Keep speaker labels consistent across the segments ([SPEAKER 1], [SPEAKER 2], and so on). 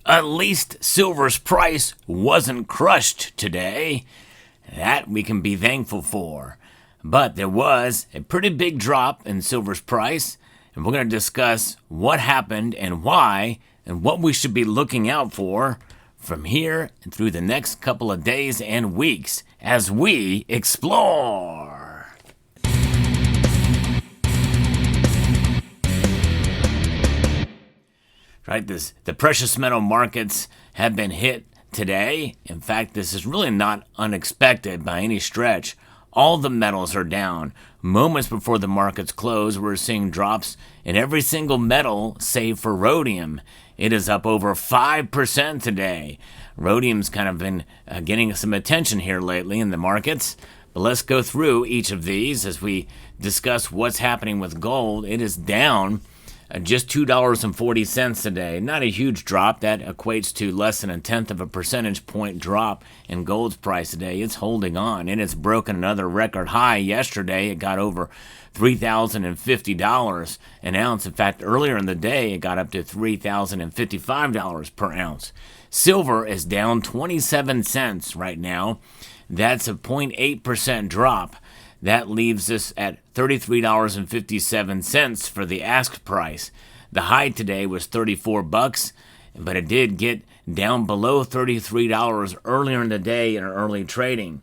[SPEAKER 1] At least silver's price wasn't crushed today. That we can be thankful for. But there was a pretty big drop in silver's price, and we're going to discuss what happened and why, and what we should be looking out for from here and through the next couple of days and weeks as we explore. Right, the precious metal markets have been hit today. In fact, this is really not unexpected by any stretch. All the metals are down. Moments before the markets close, we're seeing drops in every single metal save for rhodium. It is up over 5% today. Rhodium's kind of been getting some attention here lately in the markets. But let's go through each of these as we discuss what's happening with gold. It is down just $2.40 today. Not a huge drop. That equates to less than 1/10 of a percentage point drop in gold's price today. It's holding on, and it's broken another record high yesterday. It got over $3,050 an ounce. In fact, earlier in the day, it got up to $3,055 per ounce. Silver is down 27 cents right now. That's a 0.8% drop. That leaves us at $33.57 for the ask price. The high today was $34, but it did get down below $33 earlier in the day in early trading.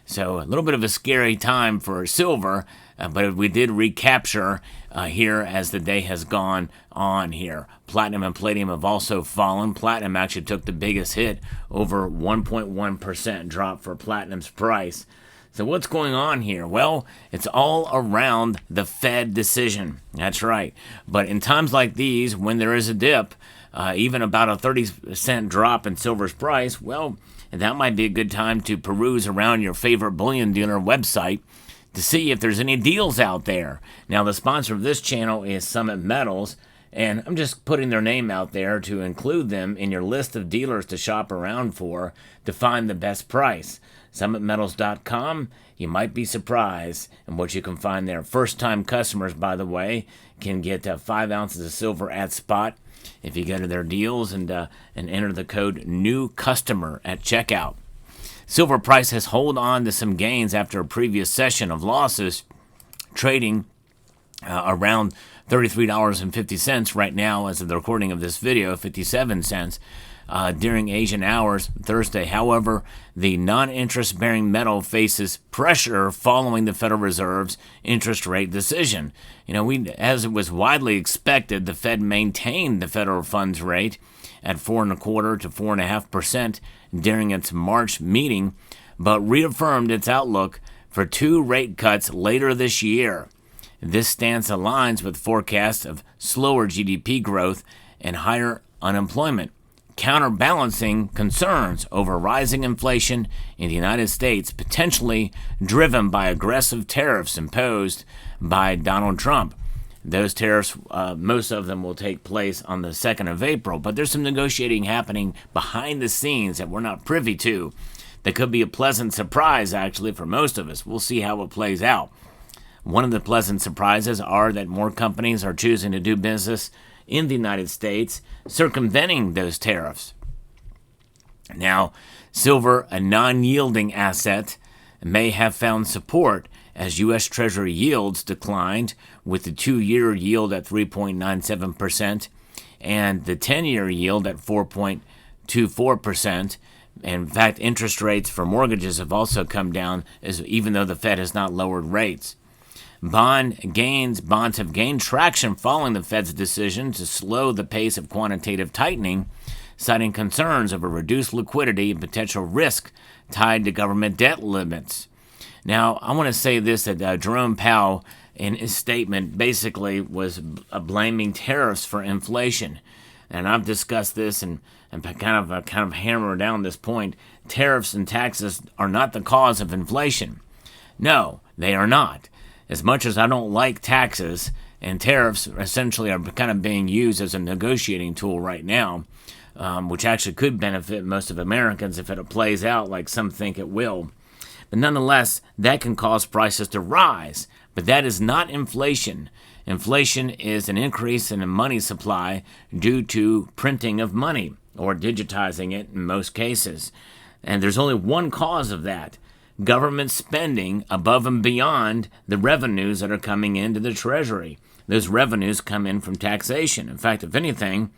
[SPEAKER 1] So a little bit of a scary time for silver, but we did recapture here as the day has gone on here. Platinum and palladium have also fallen. Platinum actually took the biggest hit, over 1.1% drop for platinum's price. So what's going on here? Well, it's all around the Fed decision. That's right. But in times like these, when there is a dip, even about a 30-cent drop in silver's price, well, that might be a good time to peruse around your favorite bullion dealer website to see if there's any deals out there. Now, the sponsor of this channel is Summit Metals, and I'm just putting their name out there to include them in your list of dealers to shop around for to find the best price. SummitMetals.com. You might be surprised in what you can find there. First-time customers, by the way, can get 5 ounces of silver at spot if you go to their deals and enter the code new customer at checkout. Silver price has held on to some gains after a previous session of losses, trading around $33.50 right now as of the recording of this video, 57 cents. During Asian hours Thursday. However, the non-interest-bearing metal faces pressure following the Federal Reserve's interest rate decision. As it was widely expected, the Fed maintained the federal funds rate at 4.25% to 4.5% during its March meeting, but reaffirmed its outlook for 2 rate cuts later this year. This stance aligns with forecasts of slower GDP growth and higher unemployment, counterbalancing concerns over rising inflation in the United States, potentially driven by aggressive tariffs imposed by Donald Trump. Those tariffs, most of them will take place on the 2nd of April, but there's some negotiating happening behind the scenes that we're not privy to. That could be a pleasant surprise, actually, for most of us. We'll see how it plays out. One of the pleasant surprises are that more companies are choosing to do business in the United States, circumventing those tariffs. Now, silver, a non-yielding asset, may have found support as U.S. Treasury yields declined, with the 2-year yield at 3.97% and the 10-year yield at 4.24%. In fact, interest rates for mortgages have also come down, even though the Fed has not lowered rates. Bonds have gained traction following the Fed's decision to slow the pace of quantitative tightening, citing concerns over reduced liquidity and potential risk tied to government debt limits. Now, I want to say this, that Jerome Powell, in his statement, basically was blaming tariffs for inflation. And I've discussed this and kind of hammer down this point. Tariffs and taxes are not the cause of inflation. No, they are not. As much as I don't like taxes, and tariffs essentially are kind of being used as a negotiating tool right now, which actually could benefit most of Americans if it plays out like some think it will. But nonetheless, that can cause prices to rise. But that is not inflation. Inflation is an increase in the money supply due to printing of money. or digitizing it in most cases. And there's only one cause of that: government spending above and beyond the revenues that are coming into the Treasury. Those revenues come in from taxation. In fact, if anything,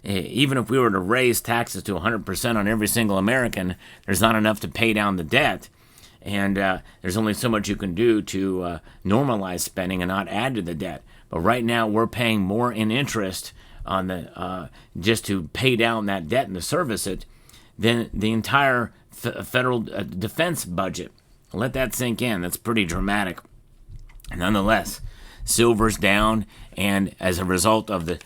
[SPEAKER 1] even if we were to raise taxes to 100% on every single American, there's not enough to pay down the debt. And there's only so much you can do to normalize spending and not add to the debt. But right now, we're paying more in interest on the just to pay down that debt and to service it than the entire federal defense budget. Let that sink in. That's pretty dramatic. Nonetheless, silver's down, and as a result of the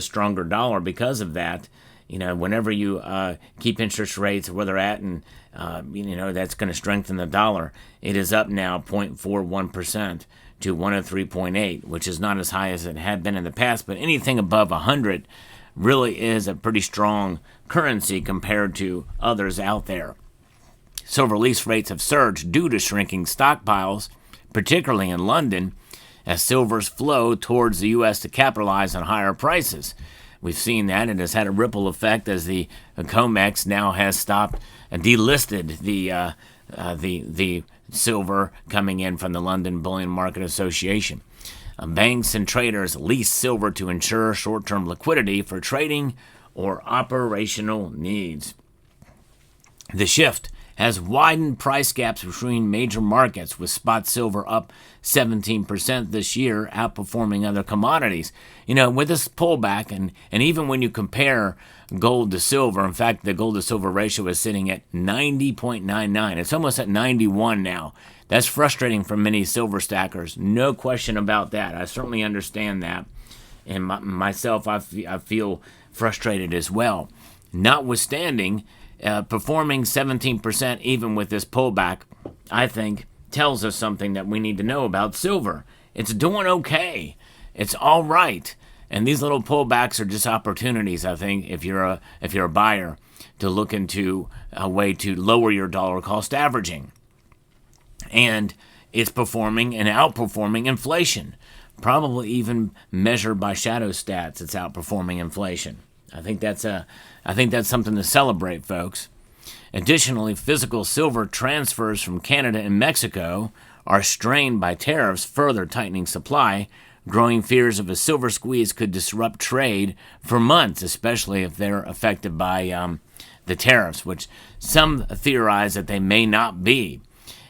[SPEAKER 1] stronger dollar because of that, whenever you keep interest rates where they're at, and that's going to strengthen the dollar. It is up now 0.41% to 103.8, which is not as high as it had been in the past, but anything above 100 really is a pretty strong currency compared to others out there. Silver lease rates have surged due to shrinking stockpiles, particularly in London, as silver's flow towards the U.S. to capitalize on higher prices. We've seen that. It has had a ripple effect as the COMEX now has stopped and delisted the silver coming in from the London Bullion Market Association. Banks and traders lease silver to ensure short-term liquidity for trading or operational needs. The shift has widened price gaps between major markets, with spot silver up 17% this year, outperforming other commodities. With this pullback, and even when you compare gold to silver, in fact, the gold to silver ratio is sitting at 90.99. It's almost at 91 now. That's frustrating for many silver stackers, no question about that. I certainly understand that. And myself, I feel frustrated as well. Notwithstanding, performing 17% even with this pullback, I think, tells us something that we need to know about silver. It's doing okay. It's all right. And these little pullbacks are just opportunities, I think, if you're a buyer, to look into a way to lower your dollar cost averaging. And it's performing and outperforming inflation. Probably even measured by shadow stats, it's outperforming inflation. I think that's something to celebrate, folks. Additionally, physical silver transfers from Canada and Mexico are strained by tariffs, further tightening supply. Growing fears of a silver squeeze could disrupt trade for months, especially if they're affected by the tariffs, which some theorize that they may not be.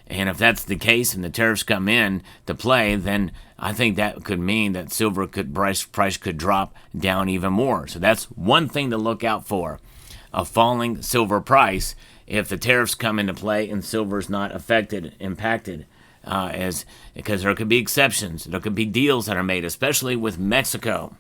[SPEAKER 1] And if that's the case and the tariffs come in to play, then I think that could mean that silver price could drop down even more. So that's one thing to look out for: a falling silver price if the tariffs come into play and silver's not impacted, because there could be exceptions. There could be deals that are made, especially with Mexico.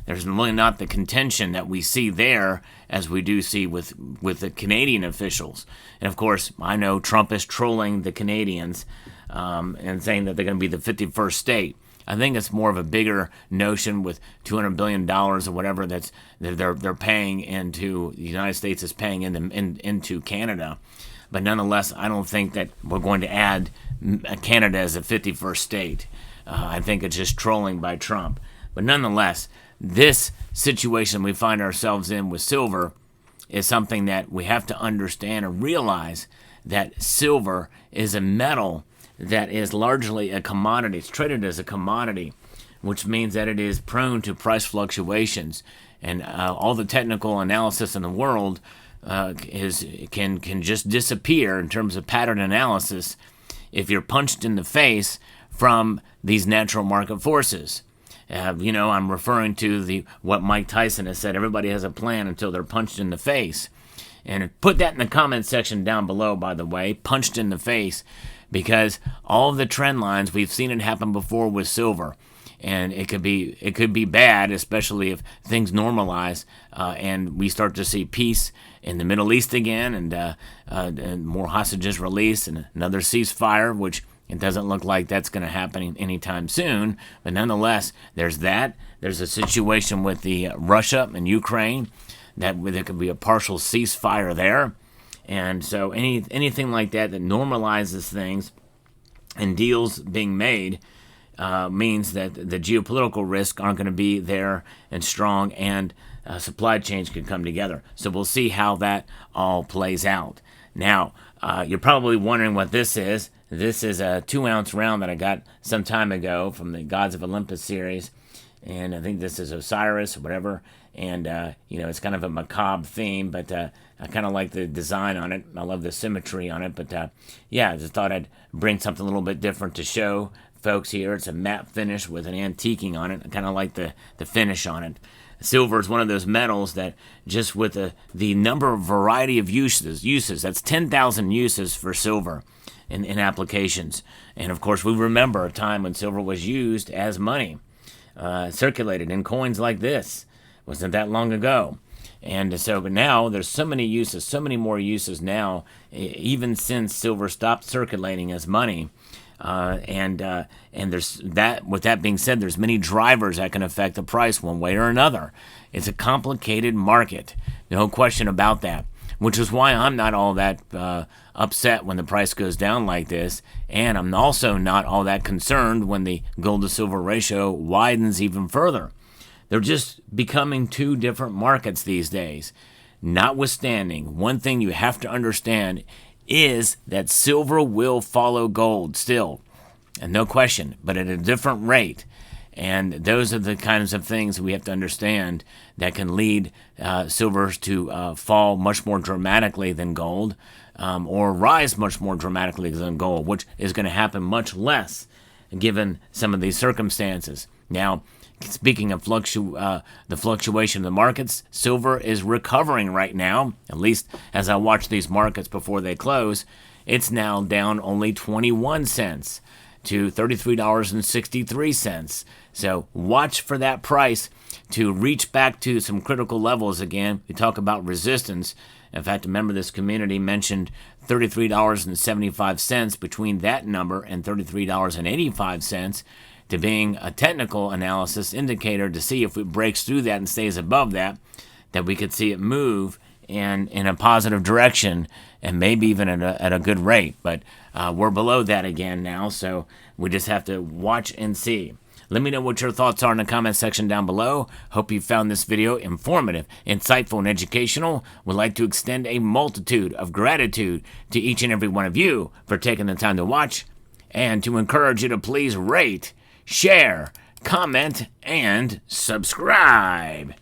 [SPEAKER 1] There's really not the contention that we see there as we do see with the Canadian officials. And of course, I know Trump is trolling the Canadians and saying that they're going to be the 51st state. I think it's more of a bigger notion with $200 billion or whatever that they're paying into the United States is paying into Canada. But nonetheless, I don't think that we're going to add Canada as a 51st state. I think it's just trolling by Trump. But nonetheless, this situation we find ourselves in with silver is something that we have to understand and realize that silver is a metal that is largely a commodity. It's traded as a commodity, which means that it is prone to price fluctuations. And all the technical analysis in the world can just disappear in terms of pattern analysis if you're punched in the face from these natural market forces. I'm referring to what Mike Tyson has said: everybody has a plan until they're punched in the face. And put that in the comment section down below, by the way, punched in the face, because all of the trend lines, we've seen it happen before with silver. And it could be bad, especially if things normalize and we start to see peace in the Middle East again, and more hostages released, and another ceasefire, which it doesn't look like that's going to happen anytime soon. But nonetheless, there's that. There's a situation with the Russia and Ukraine that there could be a partial ceasefire there. And so anything like that normalizes things and deals being made means that the geopolitical risks aren't going to be there and strong, and supply chains can come together. So we'll see how that all plays out. Now, you're probably wondering what this is. This is a 2-ounce round that I got some time ago from the Gods of Olympus series. And I think this is Osiris or whatever. And, it's kind of a macabre theme, but I kind of like the design on it. I love the symmetry on it. But, I just thought I'd bring something a little bit different to show folks here. It's a matte finish with an antiquing on it. I kind of like the finish on it. Silver is one of those metals that just with the number of variety of uses, that's 10,000 uses for silver in applications. And, of course, we remember a time when silver was used as money. Circulated in coins like this. Wasn't that long ago. And so, but now there's so many uses, so many more uses now, even since silver stopped circulating as money. And there's that. With that being said, there's many drivers that can affect the price one way or another. It's a complicated market, no question about that. Which is why I'm not all that upset when the price goes down like this, and I'm also not all that concerned when the gold to silver ratio widens even further. They're just becoming two different markets these days. Notwithstanding, one thing you have to understand is that silver will follow gold still, and no question, but at a different rate. And those are the kinds of things we have to understand that can lead silver to fall much more dramatically than gold, or rise much more dramatically than gold, which is going to happen much less given some of these circumstances. Now, speaking of the fluctuation of the markets, silver is recovering right now, at least as I watch these markets before they close. It's now down only 21 cents to $33.63. So watch for that price to reach back to some critical levels again. We talk about resistance. In fact, remember this community mentioned $33.75 between that number and $33.85 to being a technical analysis indicator to see if it breaks through that and stays above that we could see it move in a positive direction and maybe even at a good rate. But we're below that again now, so we just have to watch and see. Let me know what your thoughts are in the comment section down below. Hope you found this video informative, insightful, and educational. Would like to extend a multitude of gratitude to each and every one of you for taking the time to watch, and to encourage you to please rate, share, comment, and subscribe.